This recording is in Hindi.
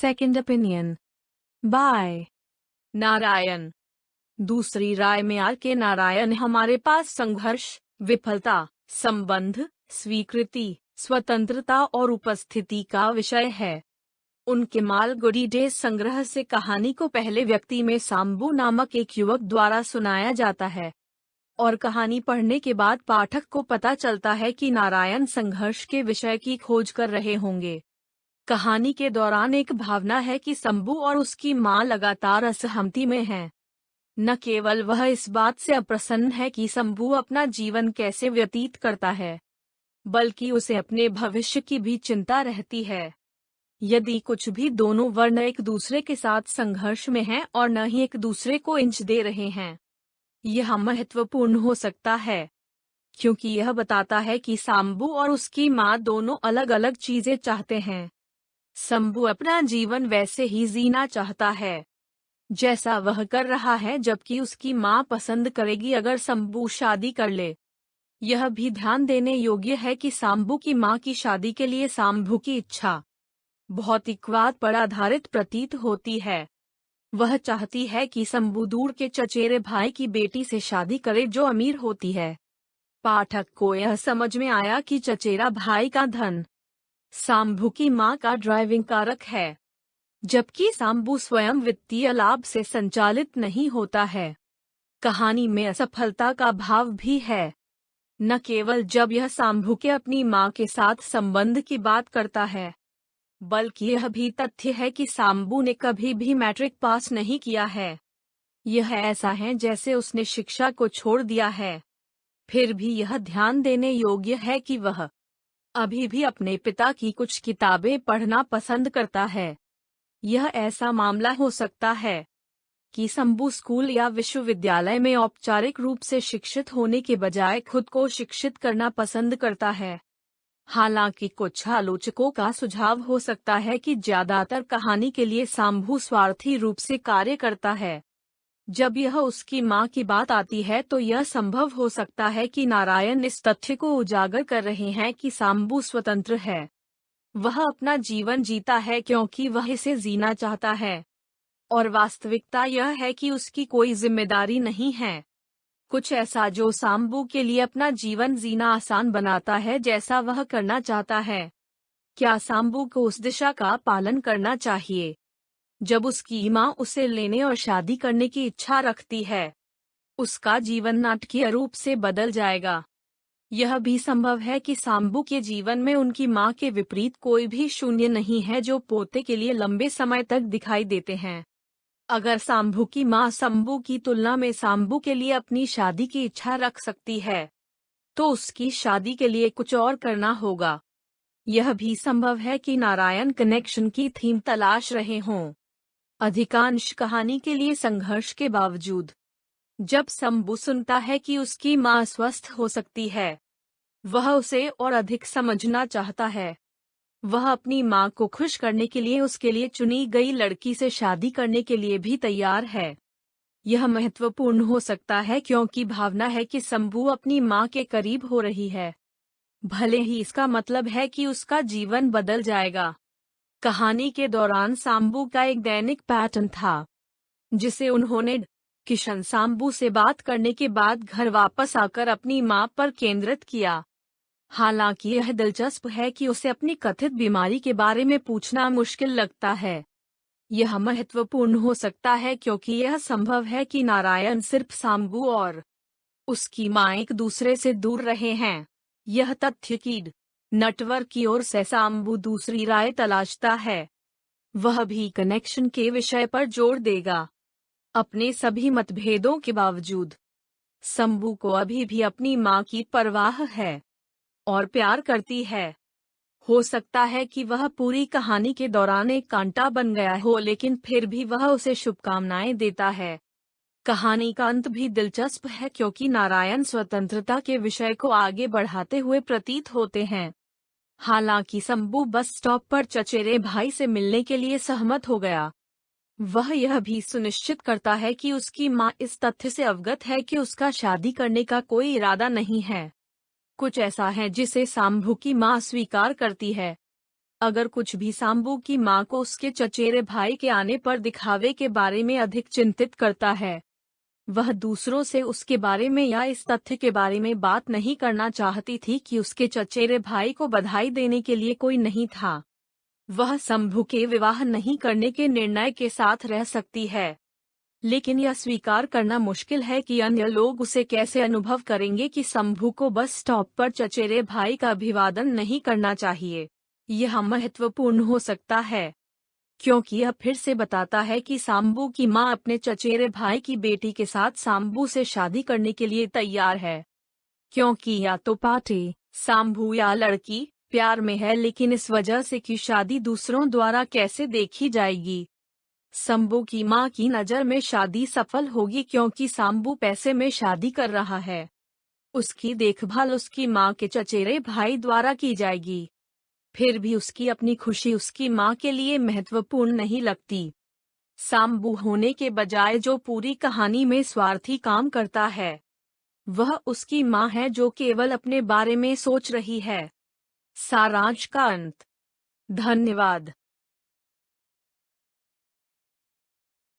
Second opinion by Narayan. दूसरी राय में आर के नारायण हमारे पास संघर्ष, विफलता, संबंध, स्वीकृति, स्वतंत्रता और उपस्थिति का विषय है। उनके मालगुडी डेज संग्रह से कहानी को पहले व्यक्ति में सांबू नामक एक युवक द्वारा सुनाया जाता है और कहानी पढ़ने के बाद पाठक को पता चलता है कि नारायण संघर्ष के विषय की खोज कर रहे होंगे। कहानी के दौरान एक भावना है कि शंभू और उसकी मां लगातार असहमति में हैं। न केवल वह इस बात से अप्रसन्न है कि शंभू अपना जीवन कैसे व्यतीत करता है, बल्कि उसे अपने भविष्य की भी चिंता रहती है। यदि कुछ भी दोनों वर्ण एक दूसरे के साथ संघर्ष में हैं और न ही एक दूसरे को इंच दे रहे हैं। यह महत्वपूर्ण हो सकता है क्योंकि यह बताता है कि शंभू और उसकी मां दोनों अलग अलग चीजें चाहते हैं। शंभू अपना जीवन वैसे ही जीना चाहता है जैसा वह कर रहा है, जबकि उसकी मां पसंद करेगी अगर शंभू शादी कर ले। यह भी ध्यान देने योग्य है कि शंभू की मां की शादी के लिए शंभू की इच्छा भौतिकवाद पर आधारित प्रतीत होती है। वह चाहती है कि शंभू दूर के चचेरे भाई की बेटी से शादी करे जो अमीर होती है। पाठक को यह समझ में आया कि चचेरा भाई का धन शंभू की मां का ड्राइविंग कारक है, जबकि शंभू स्वयं वित्तीय लाभ से संचालित नहीं होता है। कहानी में असफलता का भाव भी है, न केवल जब यह शंभू के अपनी मां के साथ संबंध की बात करता है, बल्कि यह भी तथ्य है कि शंभू ने कभी भी मैट्रिक पास नहीं किया है। यह ऐसा है जैसे उसने शिक्षा को छोड़ दिया है। फिर भी यह ध्यान देने योग्य है कि वह अभी भी अपने पिता की कुछ किताबें पढ़ना पसंद करता है। यह ऐसा मामला हो सकता है कि शंभू स्कूल या विश्वविद्यालय में औपचारिक रूप से शिक्षित होने के बजाय खुद को शिक्षित करना पसंद करता है। हालांकि कुछ आलोचकों का सुझाव हो सकता है कि ज्यादातर कहानी के लिए शंभू स्वार्थी रूप से कार्य करता है। जब यह उसकी मां की बात आती है तो यह संभव हो सकता है कि नारायण इस तथ्य को उजागर कर रहे हैं कि शंभू स्वतंत्र है। वह अपना जीवन जीता है क्योंकि वह इसे जीना चाहता है, और वास्तविकता यह है कि उसकी कोई जिम्मेदारी नहीं है। कुछ ऐसा जो शंभू के लिए अपना जीवन जीना आसान बनाता है जैसा वह करना चाहता है। क्या शंभू को उस दिशा का पालन करना चाहिए जब उसकी मां उसे लेने और शादी करने की इच्छा रखती है? उसका जीवन नाटकीय रूप से बदल जाएगा। यह भी संभव है कि शंभू के जीवन में उनकी मां के विपरीत कोई भी शून्य नहीं है जो पोते के लिए लंबे समय तक दिखाई देते हैं। अगर शंभू की मां शंभू की तुलना में शंभू के लिए अपनी शादी की इच्छा रख सकती है, तो उसकी शादी के लिए कुछ और करना होगा। यह भी संभव है कि नारायण कनेक्शन की थीम तलाश रहे हों। अधिकांश कहानी के लिए संघर्ष के बावजूद, जब शंभू सुनता है कि उसकी मां स्वस्थ हो सकती है, वह उसे और अधिक समझना चाहता है। वह अपनी मां को खुश करने के लिए उसके लिए चुनी गई लड़की से शादी करने के लिए भी तैयार है। यह महत्वपूर्ण हो सकता है क्योंकि भावना है कि शंभू अपनी मां के करीब हो रही है, भले ही इसका मतलब है कि उसका जीवन बदल जाएगा। कहानी के दौरान शंभू का एक दैनिक पैटर्न था जिसे उन्होंने किशन शंभू से बात करने के बाद घर वापस आकर अपनी मां पर केंद्रित किया। हालांकि यह दिलचस्प है कि उसे अपनी कथित बीमारी के बारे में पूछना मुश्किल लगता है। यह महत्वपूर्ण हो सकता है क्योंकि यह संभव है कि नारायण सिर्फ शंभू और उसकी मां एक दूसरे से दूर रहे हैं। यह तथ्य कि नेटवर्क की ओर से शंभू दूसरी राय तलाशता है, वह भी कनेक्शन के विषय पर जोर देगा। अपने सभी मतभेदों के बावजूद शंभू को अभी भी अपनी मां की परवाह है और प्यार करती है। हो सकता है कि वह पूरी कहानी के दौरान एक कांटा बन गया हो, लेकिन फिर भी वह उसे शुभकामनाएं देता है। कहानी का अंत भी दिलचस्प है क्योंकि नारायण स्वतंत्रता के विषय को आगे बढ़ाते हुए प्रतीत होते हैं। हालांकि शंभू बस स्टॉप पर चचेरे भाई से मिलने के लिए सहमत हो गया, वह यह भी सुनिश्चित करता है कि उसकी मां इस तथ्य से अवगत है कि उसका शादी करने का कोई इरादा नहीं है। कुछ ऐसा है जिसे शंभू की मां स्वीकार करती है, अगर कुछ भी सांबू की माँ को उसके चचेरे भाई के आने पर दिखावे के बारे में अधिक चिंतित करता है। वह दूसरों से उसके बारे में या इस तथ्य के बारे में बात नहीं करना चाहती थी कि उसके चचेरे भाई को बधाई देने के लिए कोई नहीं था। वह शंभू के विवाह नहीं करने के निर्णय के साथ रह सकती है, लेकिन यह स्वीकार करना मुश्किल है कि अन्य लोग उसे कैसे अनुभव करेंगे कि शंभू को बस स्टॉप पर चचेरे भाई का अभिवादन नहीं करना चाहिए। यह महत्वपूर्ण हो सकता है, क्योंकि यह फिर से बताता है कि सांबू की मां अपने चचेरे भाई की बेटी के साथ सांबू से शादी करने के लिए तैयार है, क्योंकि या तो पार्टी सांबू या लड़की प्यार में है, लेकिन इस वजह से कि शादी दूसरों द्वारा कैसे देखी जाएगी। शंभू की मां की नज़र में शादी सफल होगी क्योंकि सांबू पैसे में शादी कर रहा है। उसकी देखभाल उसकी मां के चचेरे भाई द्वारा की जाएगी। फिर भी उसकी अपनी खुशी उसकी मां के लिए महत्वपूर्ण नहीं लगती। सांबू होने के बजाय जो पूरी कहानी में स्वार्थी काम करता है, वह उसकी मां है जो केवल अपने बारे में सोच रही है। सारांश का अंत। धन्यवाद।